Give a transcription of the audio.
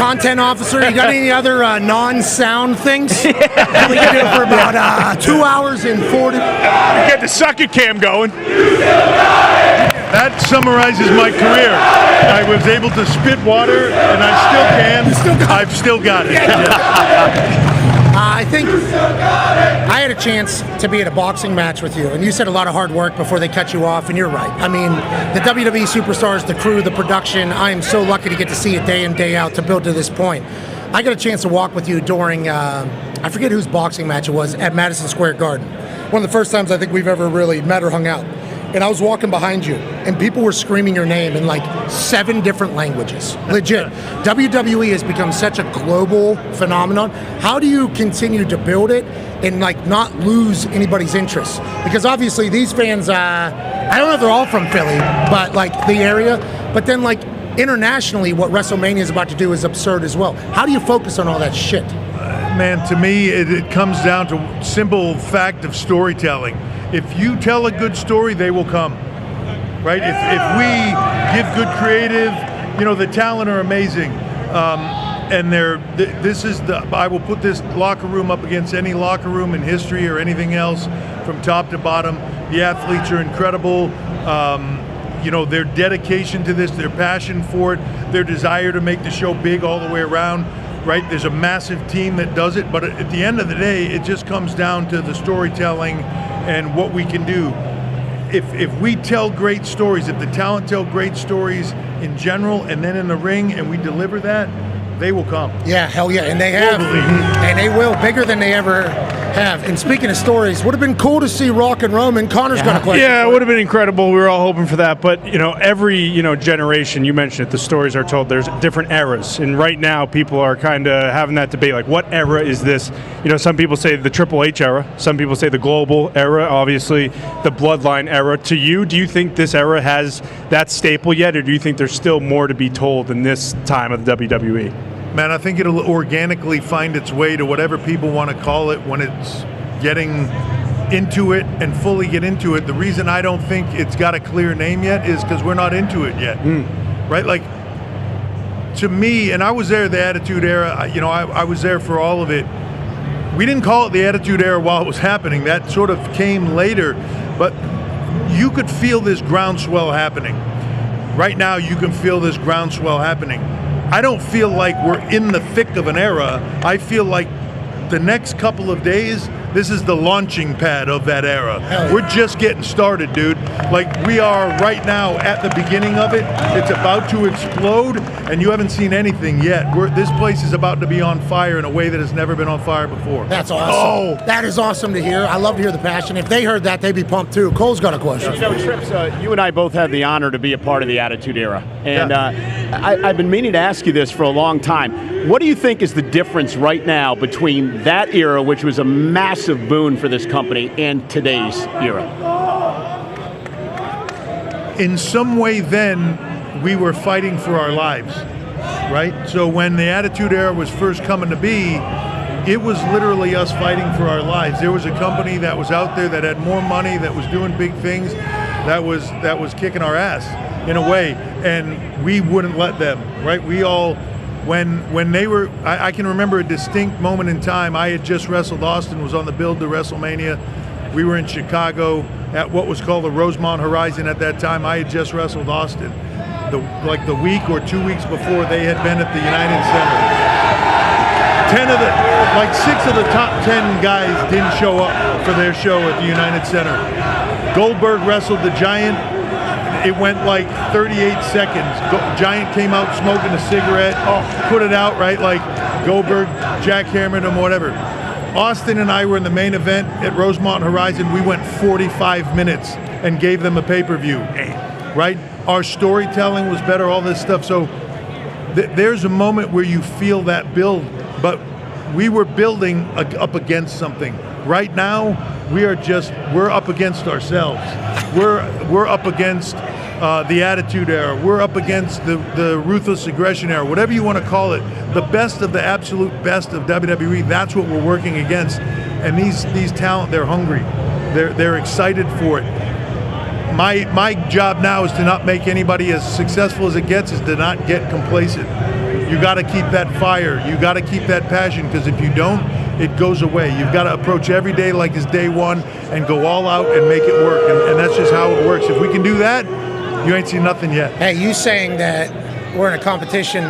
content officer, you got any other non-sound things? We can do it for about 2 hours and 40. Get the sucker cam going. That summarizes my career. I was able to spit water, and I still can. I've still got it. I think I had a chance to be at a boxing match with you, and you said a lot of hard work before they cut you off, and you're right. I mean, the WWE superstars, the crew, the production, I am so lucky to get to see it day in, day out to build to this point. I got a chance to walk with you during, I forget whose boxing match it was, at Madison Square Garden. One of the first times I think we've ever really met or hung out. And I was walking behind you, and people were screaming your name in like 7 different languages. Legit. WWE has become such a global phenomenon. How do you continue to build it and like not lose anybody's interest? Because obviously these fans, I don't know if they're all from Philly, but like the area. But then like internationally, what WrestleMania is about to do is absurd as well. How do you focus on all that shit? Man, to me, it comes down to simple fact of storytelling. If you tell a good story, they will come, right? If we give good creative, you know, the talent are amazing, and I will put this locker room up against any locker room in history or anything else, from top to bottom. The athletes are incredible. You know, their dedication to this, their passion for it, their desire to make the show big all the way around. Right, there's a massive team that does it, but at the end of the day, it just comes down to the storytelling and what we can do. If we tell great stories, if the talent tell great stories in general, and then in the ring, and we deliver that, they will come. Yeah, hell yeah, and they have, and they will, bigger than they ever have. And speaking of stories, would have been cool to see Rock and Roman. Connor's got a question. Yeah, it would have been incredible. We were all hoping for that. But, you know, every, generation, you mentioned it, the stories are told. There's different eras. And right now, people are kind of having that debate, like, what era is this? You know, some people say the Triple H era. Some people say the Global era, obviously, the Bloodline era. To you, do you think this era has that staple yet, or do you think there's still more to be told in this time of the WWE? Man, I think it'll organically find its way to whatever people want to call it when it's getting into it and fully get into it. The reason I don't think it's got a clear name yet is because we're not into it yet, right? Like, to me, and I was there the Attitude Era, I was there for all of it. We didn't call it the Attitude Era while it was happening. That sort of came later, but you could feel this groundswell happening. Right now, you can feel this groundswell happening. I don't feel like we're in the thick of an era. I feel like the next couple of days, this is the launching pad of that era. We're just getting started, dude. Like, we are right now at the beginning of it. It's about to explode, and you haven't seen anything yet. This place is about to be on fire in a way that has never been on fire before. That's awesome. That is awesome to hear. I love to hear the passion. If they heard that, they'd be pumped too. Cole's got a question. Trips, you and I both had the honor to be a part of the Attitude Era. And I've been meaning to ask you this for a long time. What do you think is the difference right now between that era, which was a massive boon for this company, and today's era? In some way then, we were fighting for our lives, right? So when the Attitude Era was first coming to be, it was literally us fighting for our lives. There was a company that was out there that had more money, that was doing big things, that was kicking our ass in a way, and we wouldn't let them, right? We all, when they were, I can remember a distinct moment in time. I had just wrestled Austin, was on the build to WrestleMania. We were in Chicago at what was called the Rosemont Horizon at that time. I had just wrestled Austin. The week or 2 weeks before, they had been at the United Center. 6 of the top 10 guys didn't show up for their show at the United Center. Goldberg wrestled the Giant. It went like 38 seconds. Giant came out smoking a cigarette, put it out, right? Like, Goldberg jackhammered him, whatever. Austin and I were in the main event at Rosemont Horizon. We went 45 minutes and gave them a pay-per-view, right? Our storytelling was better, all this stuff. So there's a moment where you feel that build, but we were building up against something. Right now, we're up against ourselves. We're up against the Attitude Era. We're up against the Ruthless Aggression Era, whatever you want to call it. The best of the absolute best of WWE. That's what we're working against. And these talent, they're hungry. They're excited for it. My job now is to not make anybody as successful as it gets, is to not get complacent. You got to keep that fire. You got to keep that passion, because if you don't, it goes away. You've got to approach every day like it's day one and go all out and make it work. And that's just how it works. If we can do that, you ain't seen nothing yet. Hey, you saying that we're in a competition